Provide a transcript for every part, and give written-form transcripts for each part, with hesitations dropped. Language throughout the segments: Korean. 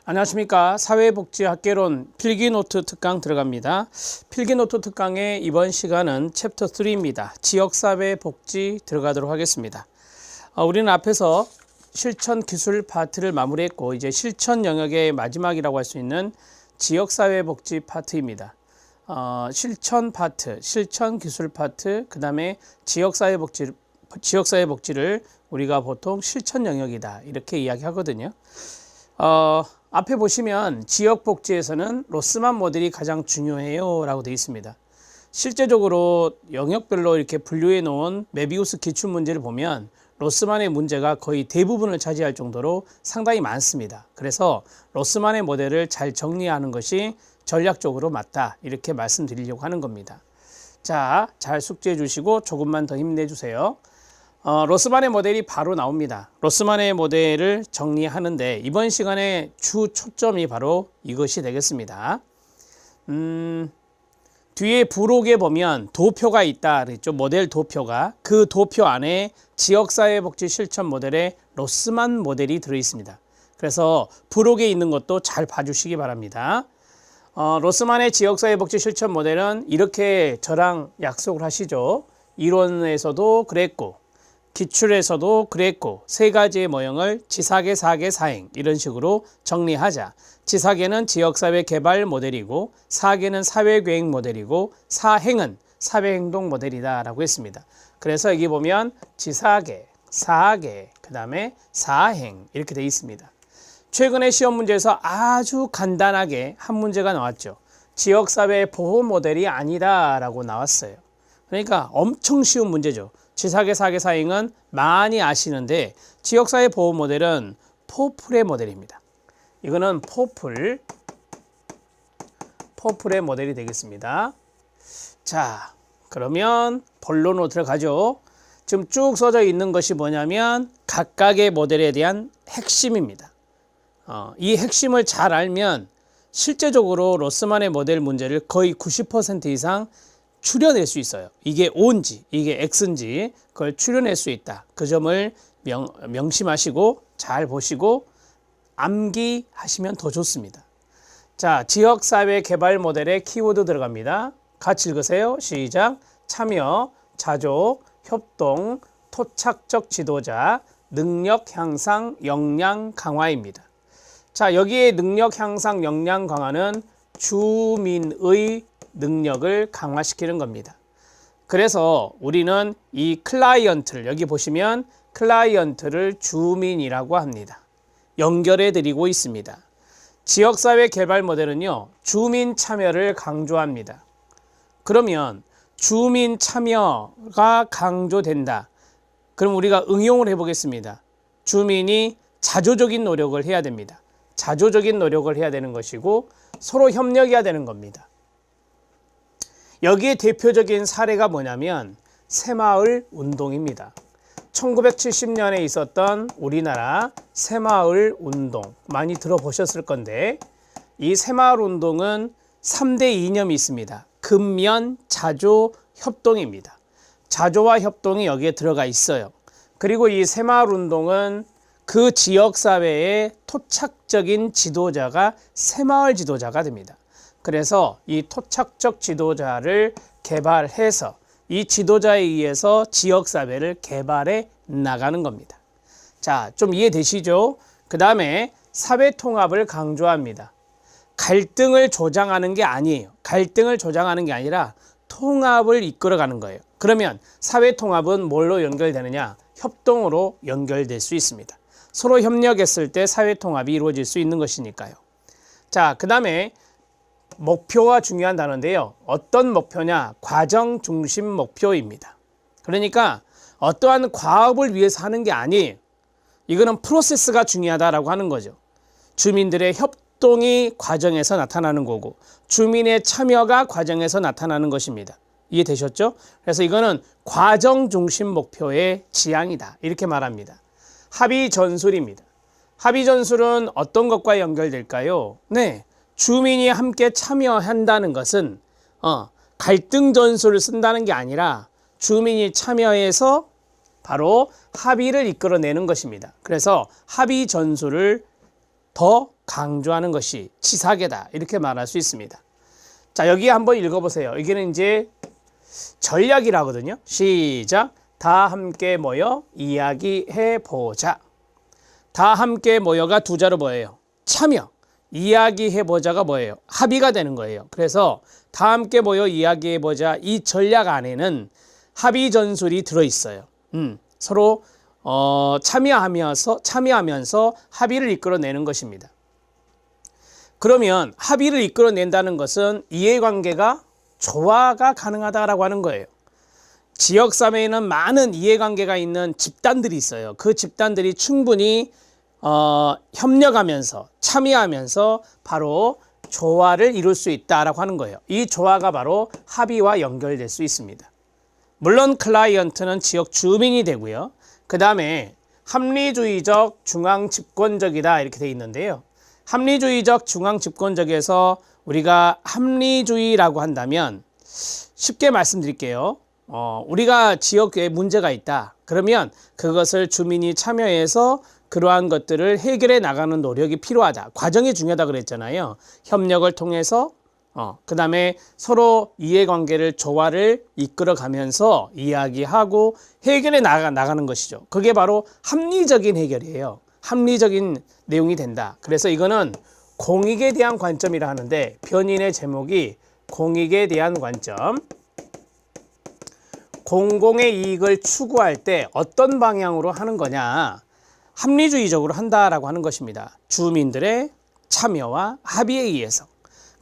안녕하십니까. 사회복지학개론 필기노트 특강 들어갑니다. 필기노트 특강의 이번 시간은 챕터 3입니다. 지역사회복지 들어가도록 하겠습니다. 우리는 앞에서 실천기술 파트를 마무리했고 이제 실천 영역의 마지막이라고 할 수 있는 지역사회복지 파트입니다. 실천 파트, 실천기술 파트, 그 다음에 지역사회복지를 우리가 보통 실천 영역이다 이렇게 이야기하거든요. 앞에 보시면 지역복지에서는 로스만 모델이 가장 중요해요 라고 되어 있습니다. 실제적으로 영역별로 이렇게 분류해 놓은 메비우스 기출문제를 보면 로스만의 문제가 거의 대부분을 차지할 정도로 상당히 많습니다. 그래서 로스만의 모델을 잘 정리하는 것이 전략적으로 맞다 이렇게 말씀드리려고 하는 겁니다. 자, 잘 숙지해 주시고 조금만 더 힘내주세요. 로스만의 모델이 바로 나옵니다. 로스만의 모델을 정리하는데 이번 시간에 주 초점이 바로 이것이 되겠습니다. 뒤에 부록에 보면 도표가 있다 그랬죠. 모델 도표가. 그 도표 안에 지역사회복지 실천 모델에 로스만 모델이 들어있습니다. 그래서 부록에 있는 것도 잘 봐주시기 바랍니다. 로스만의 지역사회복지 실천 모델은 이렇게 저랑 약속을 하시죠. 이론에서도 그랬고 기출에서도 그랬고 세 가지의 모형을 지사계, 사계, 사행 이런 식으로 정리하자. 지사계는 지역사회 개발 모델이고 사계는 사회계획 모델이고 사행은 사회행동 모델이다 라고 했습니다. 그래서 여기 보면 지사계, 사계, 그 다음에 사행 이렇게 되어 있습니다. 최근에 시험 문제에서 아주 간단하게 한 문제가 나왔죠. 지역사회 보호 모델이 아니다 라고 나왔어요. 그러니까 엄청 쉬운 문제죠. 지사계, 사계, 사행은 많이 아시는데 지역사회 보호 모델은 포플의 모델입니다. 이거는 포플의 모델이 되겠습니다. 자, 그러면 본론으로 들어가죠. 지금 쭉 써져 있는 것이 뭐냐면 각각의 모델에 대한 핵심입니다. 이 핵심을 잘 알면 실제적으로 로스만의 모델 문제를 거의 90% 이상 추려낼 수 있어요. 이게 O인지 이게 X인지 그걸 추려낼 수 있다. 그 점을 명심하시고 잘 보시고 암기하시면 더 좋습니다. 자, 지역사회 개발 모델의 키워드 들어갑니다. 같이 읽으세요. 시작. 참여, 자조, 협동, 토착적 지도자, 능력 향상, 역량 강화입니다. 자, 여기에 능력 향상, 역량 강화는 주민의 능력을 강화시키는 겁니다. 그래서 우리는 이 클라이언트를 여기 보시면 클라이언트를 주민이라고 합니다. 연결해 드리고 있습니다. 지역사회 개발 모델은요, 주민 참여를 강조합니다. 그러면 주민 참여가 강조된다. 그럼 우리가 응용을 해 보겠습니다. 주민이 자조적인 노력을 해야 됩니다. 자조적인 노력을 해야 되는 것이고 서로 협력해야 되는 겁니다. 여기에 대표적인 사례가 뭐냐면 새마을 운동입니다. 1970년에 있었던 우리나라 새마을 운동 많이 들어보셨을 건데 이 새마을 운동은 3대 이념이 있습니다. 근면, 자조, 협동입니다. 자조와 협동이 여기에 들어가 있어요. 그리고 이 새마을 운동은 그 지역사회의 토착적인 지도자가 새마을 지도자가 됩니다. 그래서 이 토착적 지도자를 개발해서 이 지도자에 의해서 지역사회를 개발해 나가는 겁니다. 자, 좀 이해되시죠? 그 다음에 사회통합을 강조합니다. 갈등을 조장하는 게 아니에요. 갈등을 조장하는 게 아니라 통합을 이끌어가는 거예요. 그러면 사회통합은 뭘로 연결되느냐? 협동으로 연결될 수 있습니다. 서로 협력했을 때 사회통합이 이루어질 수 있는 것이니까요. 자, 그 다음에 목표가 중요한 단어인데요. 어떤 목표냐? 과정 중심 목표입니다. 그러니까 어떠한 과업을 위해서 하는 게 아니에요. 이거는 프로세스가 중요하다라고 하는 거죠. 주민들의 협동이 과정에서 나타나는 거고 주민의 참여가 과정에서 나타나는 것입니다. 이해되셨죠? 그래서 이거는 과정 중심 목표의 지향이다. 이렇게 말합니다. 합의 전술입니다. 합의 전술은 어떤 것과 연결될까요? 네. 주민이 함께 참여한다는 것은 갈등 전술을 쓴다는 게 아니라 주민이 참여해서 바로 합의를 이끌어내는 것입니다. 그래서 합의 전술을 더 강조하는 것이 치사계다 이렇게 말할 수 있습니다. 자, 여기 한번 읽어보세요. 여기는 이제 전략이라거든요. 시작. 다 함께 모여 이야기해보자. 다 함께 모여가 두 자로 뭐예요? 참여. 이야기해보자가 뭐예요? 합의가 되는 거예요. 그래서 다 함께 모여 이야기해보자. 이 전략 안에는 합의 전술이 들어있어요. 서로 참여하면서 합의를 이끌어내는 것입니다. 그러면 합의를 이끌어낸다는 것은 이해관계가 조화가 가능하다라고 하는 거예요. 지역사회에는 많은 이해관계가 있는 집단들이 있어요. 그 집단들이 충분히 협력하면서 참여하면서 바로 조화를 이룰 수 있다라고 하는 거예요. 이 조화가 바로 합의와 연결될 수 있습니다. 물론 클라이언트는 지역 주민이 되고요. 그 다음에 합리주의적 중앙집권적이다 이렇게 돼 있는데요. 합리주의적 중앙집권적에서 우리가 합리주의라고 한다면 쉽게 말씀드릴게요. 우리가 지역에 문제가 있다. 그러면 그것을 주민이 참여해서 그러한 것들을 해결해 나가는 노력이 필요하다. 과정이 중요하다 그랬잖아요. 협력을 통해서 그 다음에 서로 이해관계를 조화를 이끌어가면서 이야기하고 해결해 나가는 것이죠. 그게 바로 합리적인 해결이에요. 합리적인 내용이 된다. 그래서 이거는 공익에 대한 관점이라 하는데 변인의 제목이 공익에 대한 관점. 공공의 이익을 추구할 때 어떤 방향으로 하는 거냐. 합리주의적으로 한다라고 하는 것입니다. 주민들의 참여와 합의에 의해서.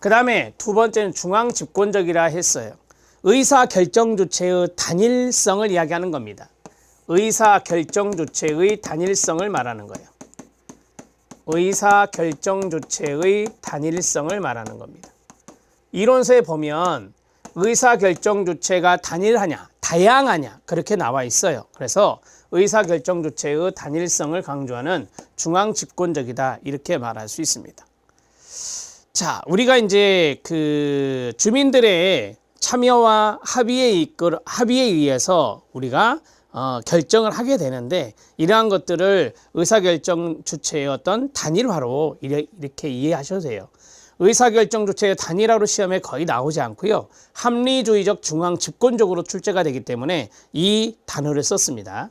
그 다음에 두 번째는 중앙집권적이라 했어요. 의사결정주체의 단일성을 이야기하는 겁니다. 의사결정주체의 단일성을 말하는 거예요. 의사결정주체의 단일성을 말하는 겁니다. 이론서에 보면 의사결정주체가 단일하냐, 다양하냐 그렇게 나와 있어요. 그래서 의사결정주체의 단일성을 강조하는 중앙집권적이다 이렇게 말할 수 있습니다. 자, 우리가 이제 그 주민들의 참여와 합의에 의해서 우리가 결정을 하게 되는데 이러한 것들을 의사결정 주체의 어떤 단일화로 이렇게 이해하셔도 돼요. 의사결정 주체의 단일화로 시험에 거의 나오지 않고요. 합리주의적 중앙집권적으로 출제가 되기 때문에 이 단어를 썼습니다.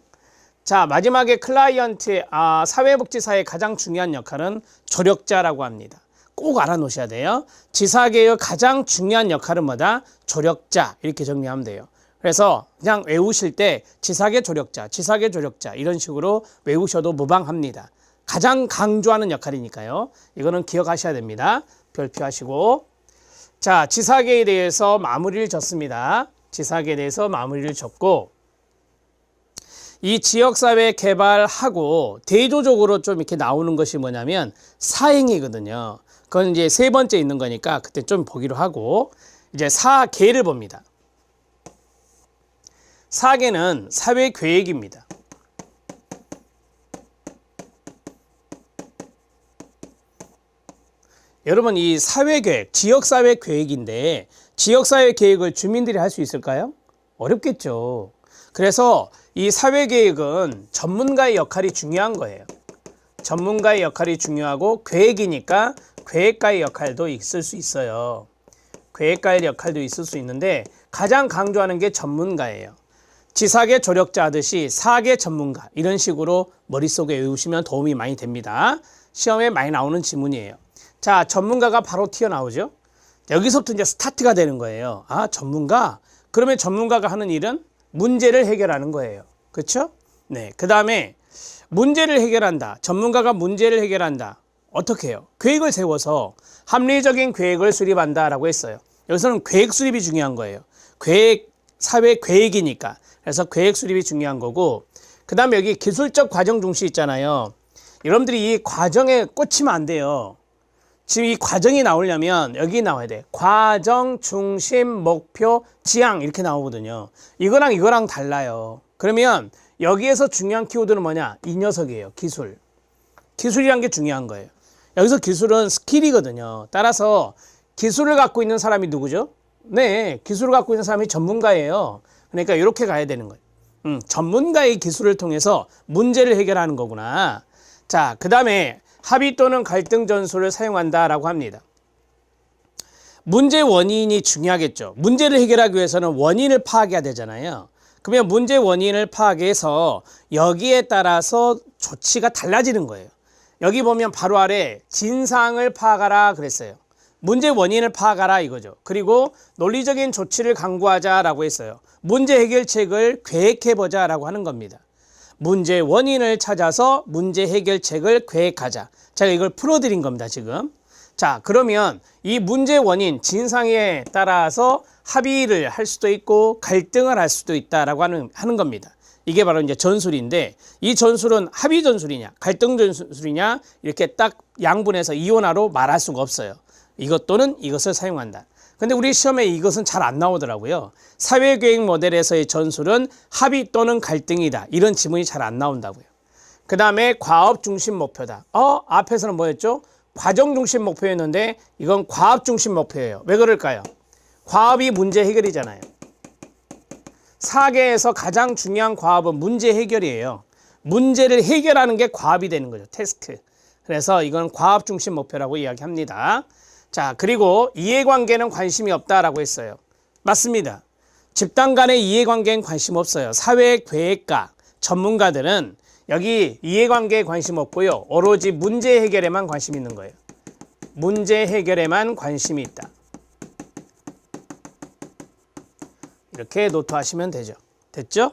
자, 마지막에 클라이언트의 사회복지사의 가장 중요한 역할은 조력자라고 합니다. 꼭 알아놓으셔야 돼요. 지사계의 가장 중요한 역할은 뭐다? 조력자 이렇게 정리하면 돼요. 그래서 그냥 외우실 때 지사계 조력자 이런 식으로 외우셔도 무방합니다. 가장 강조하는 역할이니까요. 이거는 기억하셔야 됩니다. 별표하시고. 자, 지사계에 대해서 마무리를 졌습니다. 지사계에 대해서 마무리를 졌고 이 지역사회 개발하고 대조적으로 좀 이렇게 나오는 것이 뭐냐면 사행이거든요. 그건 이제 세 번째 있는 거니까 그때 좀 보기로 하고 이제 사계를 봅니다. 사계는 사회계획입니다. 여러분 이 사회계획, 지역사회계획인데 지역사회계획을 주민들이 할 수 있을까요? 어렵겠죠. 그래서 이 사회계획은 전문가의 역할이 중요한 거예요. 전문가의 역할이 중요하고 계획이니까 계획가의 역할도 있을 수 있어요. 계획가의 역할도 있을 수 있는데 가장 강조하는 게 전문가예요. 지사계 조력자 하듯이 사계 전문가 이런 식으로 머릿속에 외우시면 도움이 많이 됩니다. 시험에 많이 나오는 지문이에요. 자, 전문가가 바로 튀어나오죠. 여기서부터 이제 스타트가 되는 거예요. 전문가? 그러면 전문가가 하는 일은 문제를 해결하는 거예요. 그렇죠? 네. 그 다음에 문제를 해결한다. 전문가가 문제를 해결한다. 어떻게 해요? 계획을 세워서 합리적인 계획을 수립한다라고 했어요. 여기서는 계획 수립이 중요한 거예요. 계획, 사회 계획이니까. 그래서 계획 수립이 중요한 거고 그 다음에 여기 기술적 과정 중시 있잖아요. 여러분들이 이 과정에 꽂히면 안 돼요. 지금 이 과정이 나오려면 여기 나와야 돼. 과정, 중심, 목표, 지향 이렇게 나오거든요. 이거랑 달라요. 그러면 여기에서 중요한 키워드는 뭐냐? 이 녀석이에요. 기술. 기술이란 게 중요한 거예요. 여기서 기술은 스킬이거든요. 따라서 기술을 갖고 있는 사람이 누구죠? 네, 기술을 갖고 있는 사람이 전문가예요. 그러니까 이렇게 가야 되는 거예요. 전문가의 기술을 통해서 문제를 해결하는 거구나. 자, 그 다음에 합의 또는 갈등 전술을 사용한다라고 합니다. 문제 원인이 중요하겠죠. 문제를 해결하기 위해서는 원인을 파악해야 되잖아요. 그러면 문제 원인을 파악해서 여기에 따라서 조치가 달라지는 거예요. 여기 보면 바로 아래 진상을 파악하라 그랬어요. 문제 원인을 파악하라 이거죠. 그리고 논리적인 조치를 강구하자라고 했어요. 문제 해결책을 계획해보자 라고 하는 겁니다. 문제 원인을 찾아서 문제 해결책을 계획하자. 제가 이걸 풀어드린 겁니다, 지금. 자, 그러면 이 문제 원인, 진상에 따라서 합의를 할 수도 있고 갈등을 할 수도 있다라고 하는 겁니다. 이게 바로 이제 전술인데, 이 전술은 합의 전술이냐, 갈등 전술이냐, 이렇게 딱 양분해서 이원화로 말할 수가 없어요. 이것 또는 이것을 사용한다. 근데 우리 시험에 이것은 잘 안 나오더라고요. 사회계획 모델에서의 전술은 합의 또는 갈등이다. 이런 지문이 잘 안 나온다고요. 그 다음에 과업 중심 목표다. 앞에서는 뭐였죠? 과정 중심 목표였는데 이건 과업 중심 목표예요. 왜 그럴까요? 과업이 문제 해결이잖아요. 사계에서 가장 중요한 과업은 문제 해결이에요. 문제를 해결하는 게 과업이 되는 거죠. 태스크. 그래서 이건 과업 중심 목표라고 이야기합니다. 자, 그리고 이해관계는 관심이 없다라고 했어요. 맞습니다. 집단 간의 이해관계는 관심 없어요. 사회계획가, 전문가들은 여기 이해관계에 관심 없고요. 오로지 문제 해결에만 관심 있는 거예요. 문제 해결에만 관심이 있다. 이렇게 노트하시면 되죠. 됐죠?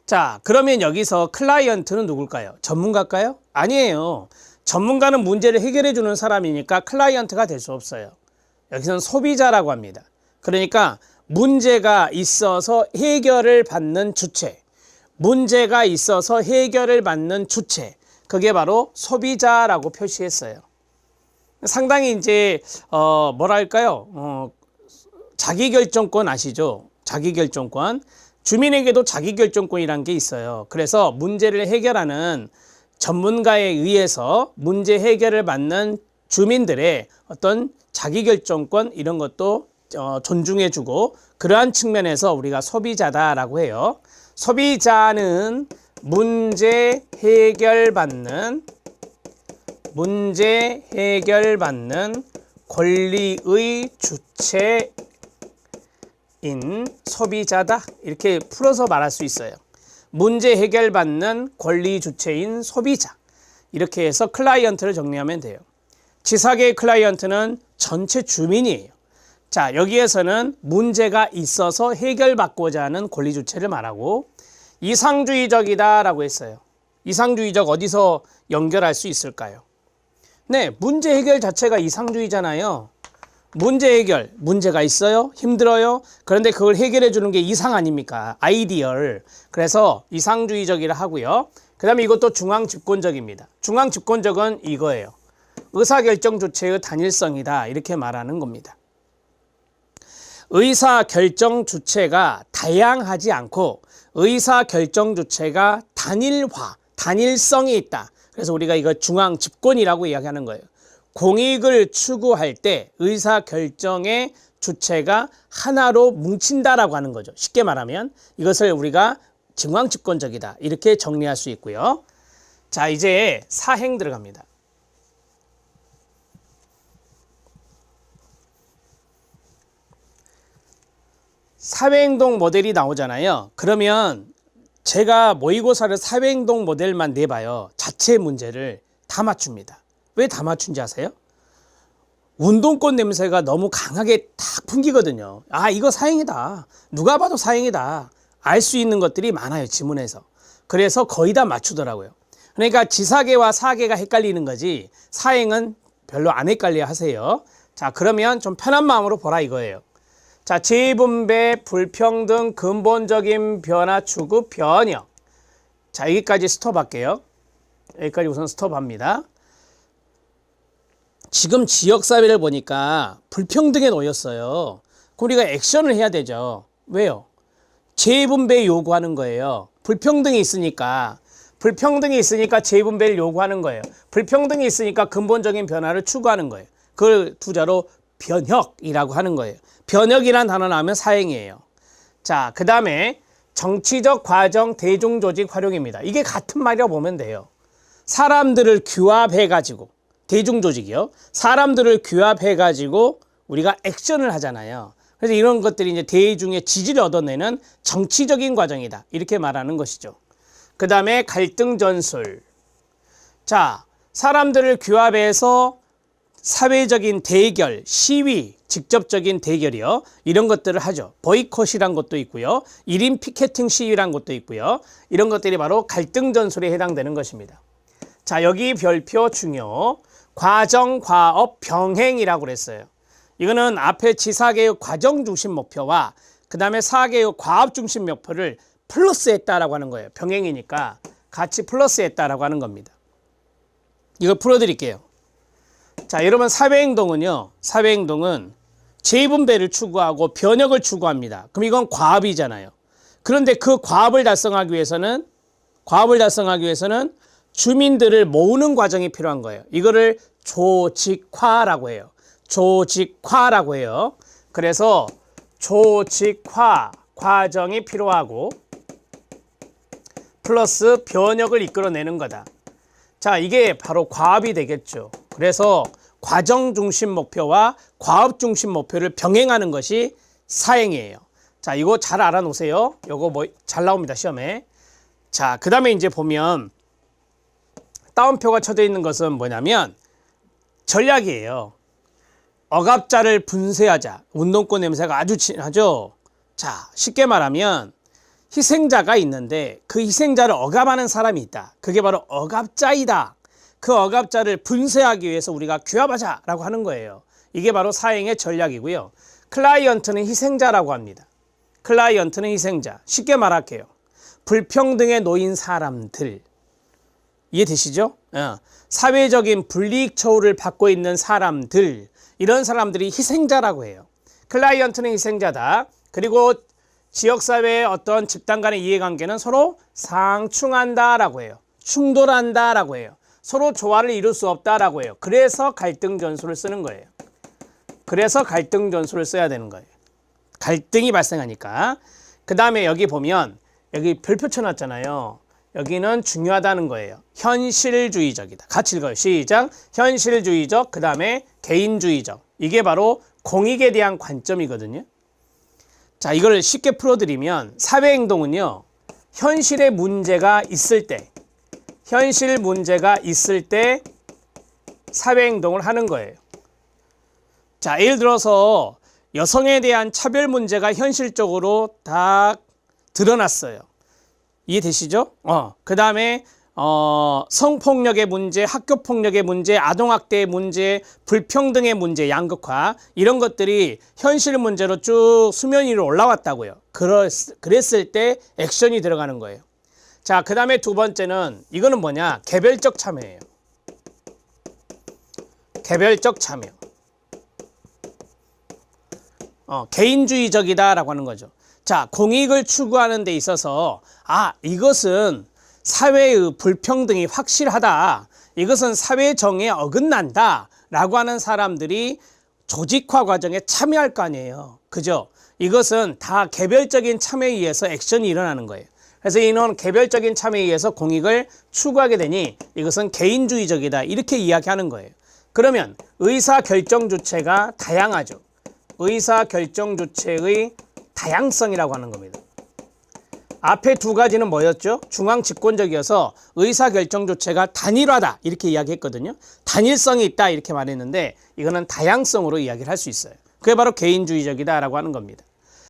자, 그러면 여기서 클라이언트는 누굴까요? 전문가일까요? 아니에요. 전문가는 문제를 해결해 주는 사람이니까 클라이언트가 될 수 없어요. 여기서는 소비자라고 합니다. 그러니까 문제가 있어서 해결을 받는 주체, 문제가 있어서 해결을 받는 주체, 그게 바로 소비자라고 표시했어요. 상당히 이제 뭐랄까요? 자기결정권 아시죠? 자기결정권. 주민에게도 자기결정권이라는 게 있어요. 그래서 문제를 해결하는 전문가에 의해서 문제 해결을 받는 주민들의 어떤 자기결정권 이런 것도 존중해주고, 그러한 측면에서 우리가 소비자다라고 해요. 소비자는 문제 해결받는 권리의 주체인 소비자다. 이렇게 풀어서 말할 수 있어요. 문제 해결받는 권리 주체인 소비자. 이렇게 해서 클라이언트를 정리하면 돼요. 지사계의 클라이언트는 전체 주민이에요. 자, 여기에서는 문제가 있어서 해결받고자 하는 권리 주체를 말하고, 이상주의적이다 라고 했어요. 이상주의적 어디서 연결할 수 있을까요? 네, 문제 해결 자체가 이상주의잖아요. 문제 해결, 문제가 있어요? 힘들어요? 그런데 그걸 해결해 주는 게 이상 아닙니까? 아이디얼. 그래서 이상주의적이라 하고요. 그 다음에 이것도 중앙집권적입니다. 중앙집권적은 이거예요. 의사결정 주체의 단일성이다. 이렇게 말하는 겁니다. 의사결정 주체가 다양하지 않고 의사결정 주체가 단일화, 단일성이 있다. 그래서 우리가 이거 중앙집권이라고 이야기하는 거예요. 공익을 추구할 때 의사결정의 주체가 하나로 뭉친다라고 하는 거죠. 쉽게 말하면 이것을 우리가 중앙집권적이다. 이렇게 정리할 수 있고요. 자, 이제 사행 들어갑니다. 사회행동 모델이 나오잖아요. 그러면 제가 모의고사를 사회행동 모델만 내봐요. 자체 문제를 다 맞춥니다. 왜 다 맞춘지 아세요? 운동권 냄새가 너무 강하게 탁 풍기거든요. 아, 이거 사행이다. 누가 봐도 사행이다. 알 수 있는 것들이 많아요, 지문에서. 그래서 거의 다 맞추더라고요. 그러니까 지사계와 사계가 헷갈리는 거지 사행은 별로 안 헷갈려 하세요. 자, 그러면 좀 편한 마음으로 보라 이거예요. 자, 재분배, 불평등, 근본적인 변화 추구, 변형. 자, 여기까지 스톱할게요. 여기까지 우선 스톱합니다. 지금 지역사회를 보니까 불평등에 놓였어요. 그럼 우리가 액션을 해야 되죠. 왜요? 재분배 요구하는 거예요. 불평등이 있으니까 재분배를 요구하는 거예요. 불평등이 있으니까 근본적인 변화를 추구하는 거예요. 그걸 투자로 변혁이라고 하는 거예요. 변혁이라는 단어 나오면 사행이에요. 자, 그 다음에 정치적 과정 대중조직 활용입니다. 이게 같은 말이라고 보면 돼요. 사람들을 규합해가지고 대중조직이요. 사람들을 규합해가지고 우리가 액션을 하잖아요. 그래서 이런 것들이 이제 대중의 지지를 얻어내는 정치적인 과정이다. 이렇게 말하는 것이죠. 그 다음에 갈등 전술. 자, 사람들을 규합해서 사회적인 대결, 시위, 직접적인 대결이요. 이런 것들을 하죠. 보이콧이란 것도 있고요. 1인 피켓팅 시위란 것도 있고요. 이런 것들이 바로 갈등 전술에 해당되는 것입니다. 자, 여기 별표 중요. 과정, 과업, 병행이라고 그랬어요. 이거는 앞에 지사개혁 과정 중심 목표와 그 다음에 사개혁 과업 중심 목표를 플러스했다라고 하는 거예요. 병행이니까 같이 플러스했다라고 하는 겁니다. 이걸 풀어드릴게요. 자, 여러분 사회행동은요. 사회행동은 재분배를 추구하고 변혁을 추구합니다. 그럼 이건 과업이잖아요. 그런데 그 과업을 달성하기 위해서는 주민들을 모으는 과정이 필요한 거예요. 이거를 조직화라고 해요. 조직화라고 해요. 그래서 조직화 과정이 필요하고 플러스 변혁을 이끌어내는 거다. 자, 이게 바로 과업이 되겠죠. 그래서 과정 중심 목표와 과업 중심 목표를 병행하는 것이 사행이에요. 자, 이거 잘 알아놓으세요. 이거 뭐 잘 나옵니다, 시험에. 자, 그 다음에 이제 보면 따옴표가 쳐져 있는 것은 뭐냐면 전략이에요. 억압자를 분쇄하자. 운동권 냄새가 아주 진하죠. 자, 쉽게 말하면 희생자가 있는데 그 희생자를 억압하는 사람이 있다. 그게 바로 억압자이다. 그 억압자를 분쇄하기 위해서 우리가 규합하자라고 하는 거예요. 이게 바로 사행의 전략이고요. 클라이언트는 희생자라고 합니다. 클라이언트는 희생자. 쉽게 말할게요. 불평등에 놓인 사람들. 이해되시죠? 사회적인 불이익 처우를 받고 있는 사람들. 이런 사람들이 희생자라고 해요. 클라이언트는 희생자다. 그리고 지역사회의 어떤 집단 간의 이해관계는 서로 상충한다라고 해요. 충돌한다라고 해요. 서로 조화를 이룰 수 없다라고 해요. 그래서 갈등 전술을 쓰는 거예요. 그래서 갈등 전술을 써야 되는 거예요. 갈등이 발생하니까. 그 다음에 여기 보면 여기 별표 쳐놨잖아요. 여기는 중요하다는 거예요. 현실주의적이다. 같이 읽어요. 시작. 현실주의적, 그 다음에 개인주의적. 이게 바로 공익에 대한 관점이거든요. 자, 이걸 쉽게 풀어드리면 사회행동은요. 현실의 문제가 있을 때 사회행동을 하는 거예요. 자, 예를 들어서 여성에 대한 차별 문제가 현실적으로 다 드러났어요. 이해되시죠? 그 다음에 성폭력의 문제, 학교폭력의 문제, 아동학대의 문제, 불평등의 문제, 양극화 이런 것들이 현실 문제로 쭉 수면 위로 올라왔다고요. 그랬을 때 액션이 들어가는 거예요. 자, 그 다음에 두 번째는 이거는 뭐냐? 개별적 참여예요. 개별적 참여. 개인주의적이다라고 하는 거죠. 자, 공익을 추구하는 데 있어서 이것은 사회의 불평등이 확실하다. 이것은 사회정에 어긋난다. 라고 하는 사람들이 조직화 과정에 참여할 거 아니에요. 그죠? 이것은 다 개별적인 참여에 의해서 액션이 일어나는 거예요. 그래서 이는 개별적인 참여에 의해서 공익을 추구하게 되니 이것은 개인주의적이다. 이렇게 이야기하는 거예요. 그러면 의사결정 주체가 다양하죠. 의사결정 주체의 다양성이라고 하는 겁니다. 앞에 두 가지는 뭐였죠? 중앙 집권적이어서 의사결정 주체가 단일화다 이렇게 이야기했거든요. 단일성이 있다 이렇게 말했는데 이거는 다양성으로 이야기를 할 수 있어요. 그게 바로 개인주의적이다 라고 하는 겁니다.